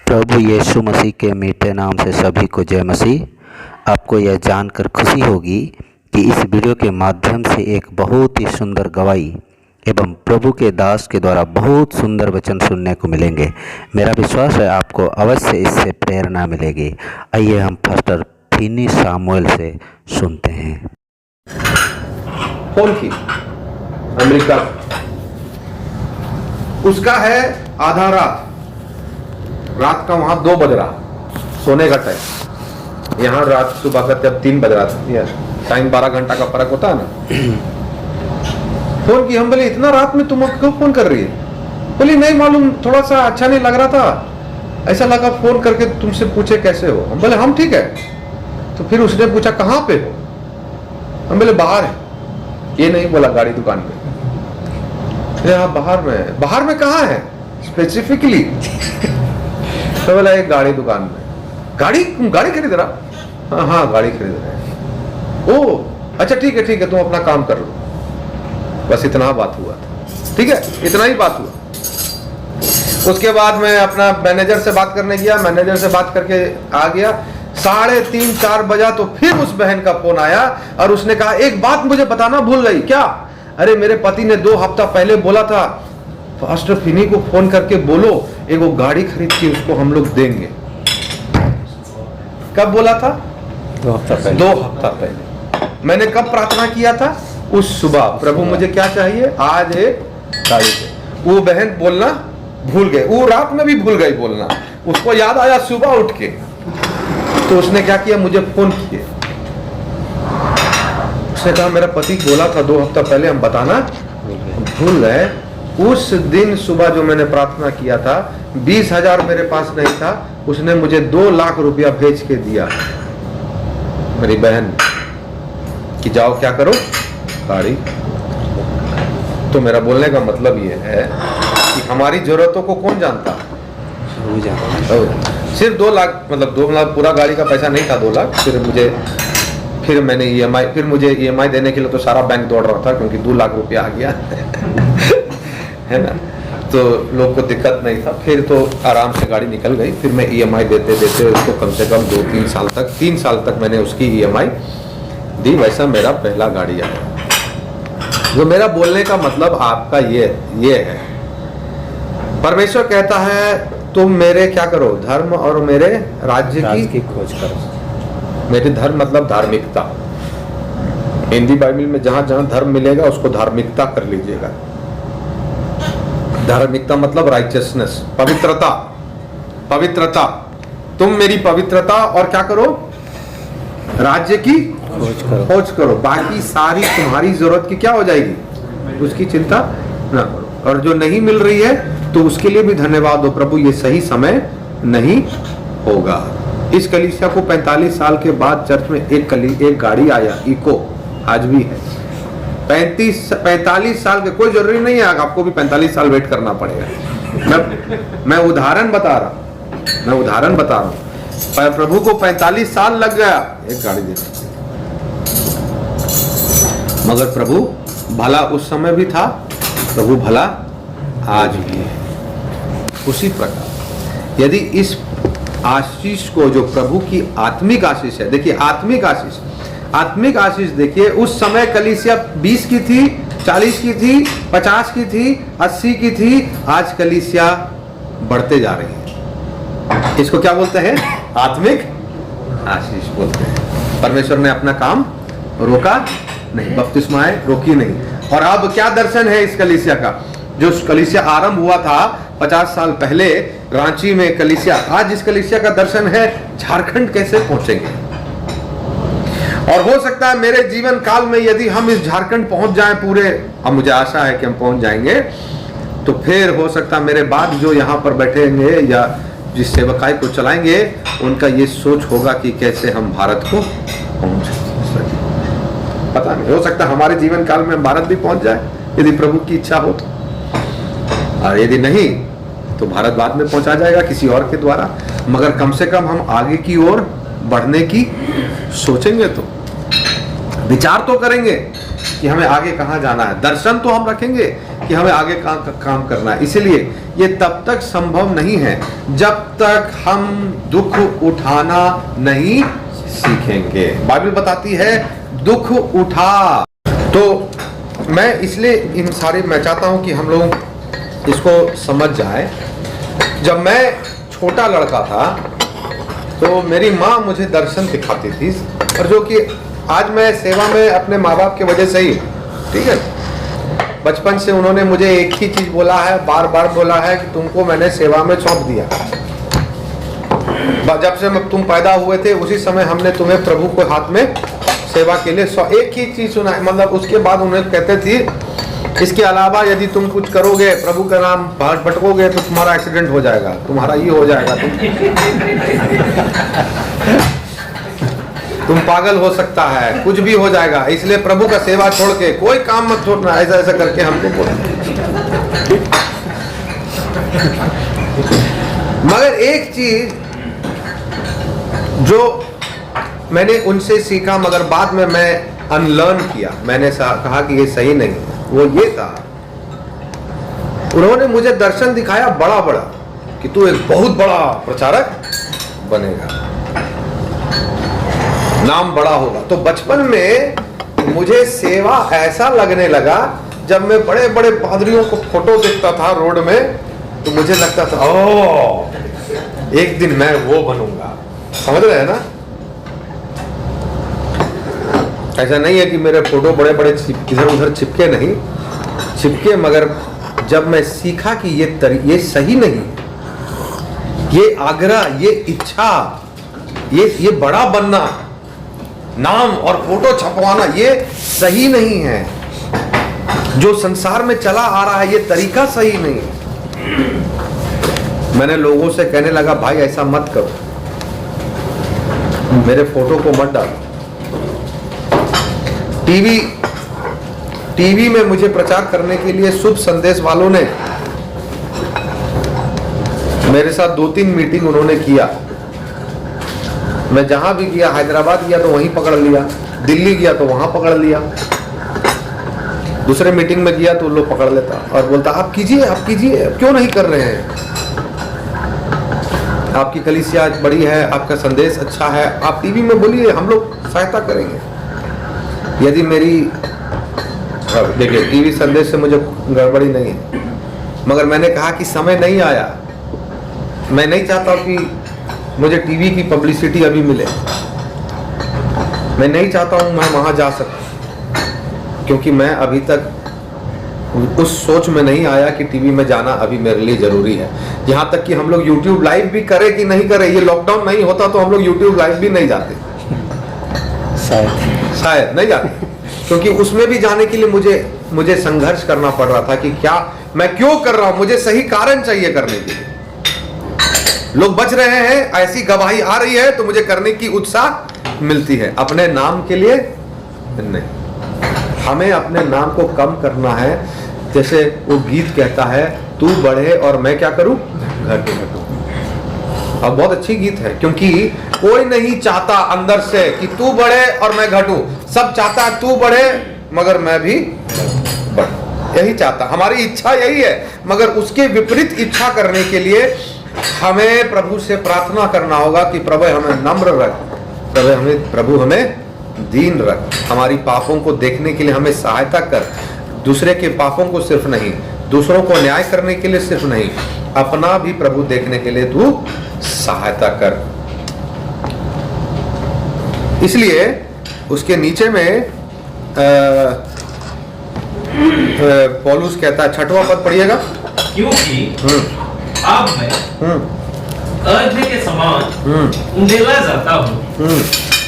प्रभु यीशु मसीह के मीठे नाम से सभी को जय मसीह। आपको यह जानकर खुशी होगी कि इस वीडियो के माध्यम से एक बहुत ही सुंदर गवाही एवं प्रभु के दास के द्वारा बहुत सुंदर वचन सुनने को मिलेंगे। मेरा विश्वास है आपको अवश्य इससे प्रेरणा मिलेगी। आइए हम पास्टर फिनी सामुएल से सुनते हैं। फोन की अमेरिका, उसका है आधा रात का, वहां 2 बज रहा सोने का टाइम, यहाँ रात सुबह का तब 3 बज रहा था। टाइम 12 घंटा का फर्क होता है ना। फोन की, हम बोले इतना रात में तुम क्यों फोन कर रही है? बोली नहीं मालूम, थोड़ा सा अच्छा नहीं लग रहा था, ऐसा लगा फोन करके तुमसे पूछे कैसे हो। हम बोले हम ठीक है। तो फिर उसने पूछा कहाँ पे हो? हम बोले बाहर है। ये नहीं बोला गाड़ी दुकान पे, हाँ बाहर में कहाँ है स्पेसिफिकली? तो बोला एक गाड़ी दुकान में। गाड़ी खरीद रहा? हाँ गाड़ी खरीद रहे। ओ अच्छा ठीक है तुम अपना काम कर लो। बस इतना बात हुआ था, ठीक है, इतना ही बात हुआ। उसके बाद मैं अपना मैनेजर से बात करने गया, मैनेजर से बात करके आ गया। 3:30-4 बजा तो फिर उस बहन का फोन आया और उसने कहा एक बात मुझे बताना भूल गई। क्या? अरे मेरे पति ने 2 हफ्ता पहले बोला था पास्टर फिनी को फोन करके बोलो एक वो गाड़ी खरीद के उसको हम लोग देंगे। कब बोला था? 2 हफ्ता पहले। 2 हफ्ता पहले। मैंने कब प्रार्थना किया था? उस सुबह, प्रभु मुझे क्या चाहिए? आज एक गाड़ी से। वो बहन बोलना भूल गए, वो रात में भी भूल गई बोलना, उसको याद आया सुबह उठ के। तो उसने क्या किया, मुझे फोन किए। उसने कहा मेरा पति बोला था 2 हफ्ता पहले, हम बताना भूल गए। उस दिन सुबह जो मैंने प्रार्थना किया था, 20,000 मेरे पास नहीं था, उसने मुझे 2 लाख रुपया भेज के दिया मेरी बहन कि जाओ क्या करो, गाड़ी। तो मेरा बोलने का मतलब ये है कि हमारी जरूरतों को कौन जानता? सिर्फ 2 लाख, मतलब 2 लाख पूरा गाड़ी का पैसा नहीं था, 2 लाख। फिर मैंने EMI, फिर मुझे EMI देने के लिए तो सारा बैंक दौड़ रहा था क्योंकि 2 लाख रुपया आ गया है ना, तो लोग को दिक्कत नहीं था। फिर तो आराम से गाड़ी निकल गई। फिर मैं EMI देते उसको कम से कम 2-3 साल तक, 3 साल तक मैंने उसकी EMI दी। वैसा मेरा पहला गाड़ी आया। जो मेरा बोलने का मतलब आपका ये है, परमेश्वर कहता है तुम मेरे क्या करो, धर्म और मेरे राज्य की खोज करो। मेरे धर्म मतलब धार्मिकता। हिंदी बाइबल में जहां जहां धर्म मिलेगा उसको धार्मिकता कर लीजिएगा। धार्मिकता मतलब राइचियसनेस, पवित्रता। तुम मेरी पवित्रता और क्या करो, राज्य की खोज करो। बाकी सारी तुम्हारी जरूरत की क्या हो जाएगी, उसकी चिंता ना करो। और जो नहीं मिल रही है तो उसके लिए भी धन्यवाद दो, प्रभु ये सही समय नहीं होगा। इस कलीसिया को 45 साल के बाद चर्च में एक गाड़ी आया, इको, आज भी है। 45 साल के, कोई जरूरी नहीं है आपको भी 45 साल वेट करना पड़ेगा। मैं उदाहरण बता रहा हूं। पर प्रभु को 45 साल लग गया एक गाड़ी देने, मगर प्रभु भला उस समय भी था, प्रभु भला आज भी है। उसी प्रकार यदि इस आशीष को, जो प्रभु की आत्मिक आशीष है, देखिए आत्मिक आशीष देखिए, उस समय कलीसिया 20 की थी, 40 की थी, 50 की थी, 80 की थी। आज कलीसिया बढ़ते जा रही है। इसको क्या बोलते हैं? आत्मिक आशीष बोलते हैं। परमेश्वर ने अपना काम रोका नहीं, बपतिस्माएं रोकी नहीं। और अब क्या दर्शन है इस कलीसिया का? जो कलीसिया आरंभ हुआ था 50 साल पहले रांची में कलीसिया, आज इस कलीसिया का दर्शन है झारखंड कैसे पहुंचेंगे। और हो सकता है मेरे जीवन काल में यदि हम इस झारखंड पहुंच जाएं पूरे, अब मुझे आशा है कि हम पहुंच जाएंगे, तो फिर हो सकता है मेरे बाद जो यहाँ पर बैठेंगे या जिस सेवकाई को चलाएंगे, उनका ये सोच होगा कि कैसे हम भारत को पहुंच सके। पता नहीं, हो सकता है हमारे जीवन काल में भारत भी पहुंच जाए यदि प्रभु की इच्छा हो तो, और यदि नहीं तो भारत बाद में पहुंचा जाएगा किसी और के द्वारा। मगर कम से कम हम आगे की ओर बढ़ने की सोचेंगे, तो विचार तो करेंगे कि हमें आगे कहाँ जाना है। दर्शन तो हम रखेंगे कि हमें आगे काम करना है। इसलिए ये तब तक संभव नहीं है जब तक हम दुख उठाना नहीं सीखेंगे। बाइबल बताती है दुख उठा। तो मैं इसलिए मैं चाहता हूं कि हम लोग इसको समझ जाए। जब मैं छोटा लड़का था तो मेरी माँ मुझे दर्शन दिखाती थी, और जो कि आज मैं सेवा में अपने माँ बाप की वजह से ही, ठीक है, बचपन से उन्होंने मुझे एक ही चीज बोला है, बार बार बोला है कि तुमको मैंने सेवा में सौंप दिया। जब से तुम पैदा हुए थे उसी समय हमने तुम्हें प्रभु को हाथ में सेवा के लिए एक ही चीज सुना है। मतलब उसके बाद उन्हें कहते थे इसके अलावा यदि तुम कुछ करोगे, प्रभु का नाम भटकोगे तो तुम्हारा एक्सीडेंट हो जाएगा, तुम्हारा ये हो जाएगा, तुम पागल हो सकता है, कुछ भी हो जाएगा, इसलिए प्रभु का सेवा छोड़ के कोई काम मत छोड़ना, ऐसा ऐसा करके हमको बोला। मगर एक चीज जो मैंने उनसे सीखा, मगर बाद में मैं अनलर्न किया, मैंने कहा कि ये सही नहीं, वो ये था, उन्होंने मुझे दर्शन दिखाया बड़ा बड़ा कि तू एक बहुत बड़ा प्रचारक बनेगा, नाम बड़ा होगा। तो बचपन में मुझे सेवा ऐसा लगने लगा, जब मैं बड़े बड़े पादरियों को फोटो देखता था रोड में तो मुझे लगता था ओ एक दिन मैं वो बनूंगा। समझ रहे हैं ना? ऐसा नहीं है कि मेरे फोटो बड़े बड़े इधर उधर चिपके नहीं, चिपके, मगर जब मैं सीखा कि ये सही नहीं, ये आग्रह, ये इच्छा, ये बड़ा बनना, नाम और फोटो छपवाना, ये सही नहीं है। जो संसार में चला आ रहा है ये तरीका सही नहीं है। मैंने लोगों से कहने लगा भाई ऐसा मत करो, मेरे फोटो को मत डालो। टीवी में मुझे प्रचार करने के लिए शुभ संदेश वालों ने मेरे साथ 2-3 मीटिंग उन्होंने किया। मैं जहां भी गया, हैदराबाद गया तो वहीं पकड़ लिया, दिल्ली गया तो वहां पकड़ लिया, दूसरे मीटिंग में गया तो लोग पकड़ लेता और बोलता आप कीजिए, क्यों नहीं कर रहे हैं? आपकी कलीसिया बड़ी है, आपका संदेश अच्छा है, आप टीवी में बोलिए, हम लोग सहायता करेंगे। यदि मेरी, देखिए टीवी संदेश से मुझे गड़बड़ी नहीं है, मगर मैंने कहा कि समय नहीं आया, मैं नहीं चाहता कि मुझे टीवी की पब्लिसिटी अभी मिले, मैं नहीं चाहता हूं मैं वहां जा सकूं, क्योंकि मैं अभी तक उस सोच में नहीं आया कि टीवी में जाना अभी मेरे लिए जरूरी है। यहां तक कि हम लोग YouTube लाइव भी करें कि नहीं करें, ये लॉकडाउन नहीं होता तो हम लोग YouTube लाइव भी नहीं जाते, शायद नहीं जाते, क्योंकि उसमें भी जाने के लिए मुझे संघर्ष करना पड़ रहा था कि क्या मैं क्यों कर रहा हूं, मुझे सही कारण चाहिए करने के लिए। लोग बच रहे हैं, ऐसी गवाही आ रही है तो मुझे करने की उत्साह मिलती है। अपने नाम के लिए नहीं, हमें अपने नाम को कम करना है। जैसे वो गीत कहता है, तू बढ़े और मैं क्या करूं, घट घटूं। अब बहुत अच्छी गीत है, क्योंकि कोई नहीं चाहता अंदर से कि तू बढ़े और मैं घटूं, सब चाहता है तू बढ़े मगर मैं भी बढ़, यही चाहता, हमारी इच्छा यही है। मगर उसके विपरीत इच्छा करने के लिए हमें प्रभु से प्रार्थना करना होगा कि प्रभु हमें नम्र रख, प्रभु हमें दीन रख, हमारी पापों को देखने के लिए हमें सहायता कर, दूसरे के पापों को सिर्फ नहीं, दूसरों को न्याय करने के लिए सिर्फ नहीं, अपना भी प्रभु देखने के लिए तू सहायता कर। इसलिए उसके नीचे में पौलुस कहता है, 6वां पद पढ़िएगा, क्योंकि अब मैं अर्घ्य के समान उंडेला जाता हूँ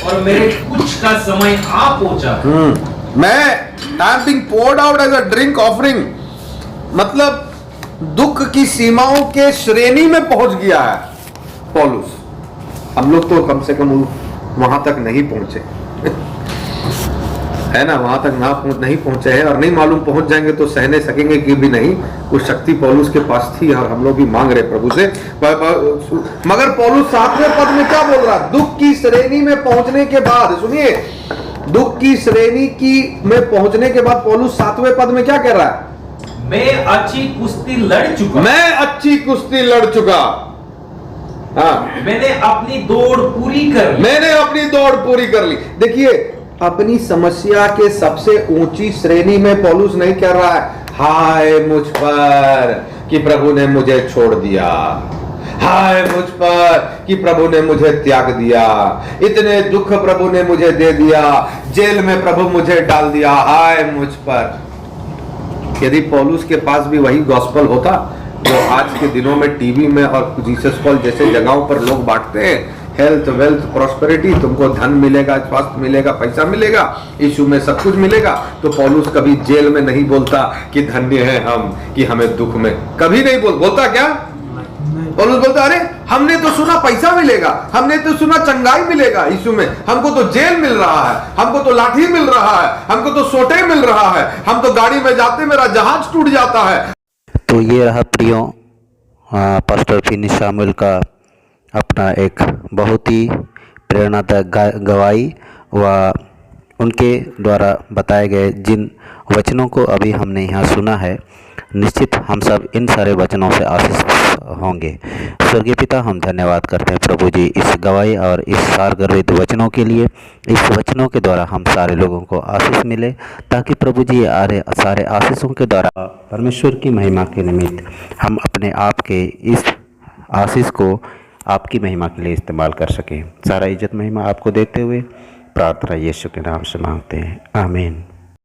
और मेरे कुछ का समय आ पहुंचा। मैं I am being poured out as a drink offering, मतलब दुख की सीमाओं के श्रेणी में पहुंच गया है पौलुस। हम लोग तो कम से कम वहां तक नहीं पहुंचे है ना, वहां तक नहीं पहुंचे हैं, और नहीं मालूम पहुंच जाएंगे तो सहने सकेंगे कि भी नहीं। वो शक्ति पौलुस के पास थी और हम लोग भी मांग रहे प्रभु से। मगर पौलुस 7वें पद में क्या बोल रहा, दुख की श्रेणी में पहुंचने के बाद, सुनिए, दुख की श्रेणी में पहुंचने के बाद पौलुस 7वें पद में क्या कह रहा है, मैं अच्छी कुश्ती लड़ चुका, मैं अच्छी कुश्ती लड़ चुका, हाँ, मैंने अपनी दौड़ पूरी कर ली, मैंने अपनी दौड़ पूरी कर ली। देखिए, अपनी समस्या के सबसे ऊंची श्रेणी में पौलुस नहीं कह रहा है हाय मुझ पर कि प्रभु ने मुझे छोड़ दिया, हाय मुझ पर कि प्रभु ने मुझे त्याग दिया, इतने दुख प्रभु ने मुझे दे दिया, जेल में प्रभु मुझे डाल दिया, हाय मुझ पर। यदि पौलुस के पास भी वही गॉस्पल होता जो आज के दिनों में टीवी में और जीसस कॉल जैसे जगहों पर लोग बांटते हैं, हेल्थ वेल्थ प्रॉस्पेरिटी, तुमको धन मिलेगा, स्वास्थ्य मिलेगा, पैसा मिलेगा, यीशु में सब कुछ मिलेगा, तो पौलुस कभी जेल में नहीं बोलता कि धन्य है हम कि हमें दुख में, कभी नहीं बोलता। क्या पौलुस बोलता, अरे हमने तो सुना पैसा मिलेगा, हमने तो सुना चंगाई मिलेगा यीशु में, हमको तो जेल मिल रहा है, हमको तो लाठी मिल रहा है, हमको तो सोटे मिल रहा है, हम तो गाड़ी में जाते मेरा जहाज टूट जाता है। तो ये रहा प्रियो पास्टर फिनी शामुएल का अपना एक बहुत ही प्रेरणादायक गवाही व उनके द्वारा बताए गए जिन वचनों को अभी हमने यहाँ सुना है, निश्चित हम सब इन सारे वचनों से आशीष होंगे। स्वर्गीय पिता, हम धन्यवाद करते हैं प्रभु जी इस गवाही और इस सारगर्भित वचनों के लिए। इस वचनों के द्वारा हम सारे लोगों को आशीष मिले, ताकि प्रभु जी सारे आशीषों के द्वारा परमेश्वर की महिमा के निमित्त हम अपने आप के इस आशीष को आपकी महिमा के लिए इस्तेमाल कर सकें। सारा इज्जत महिमा आपको देते हुए प्रार्थना यीशु के नाम से मांगते हैं, आमीन।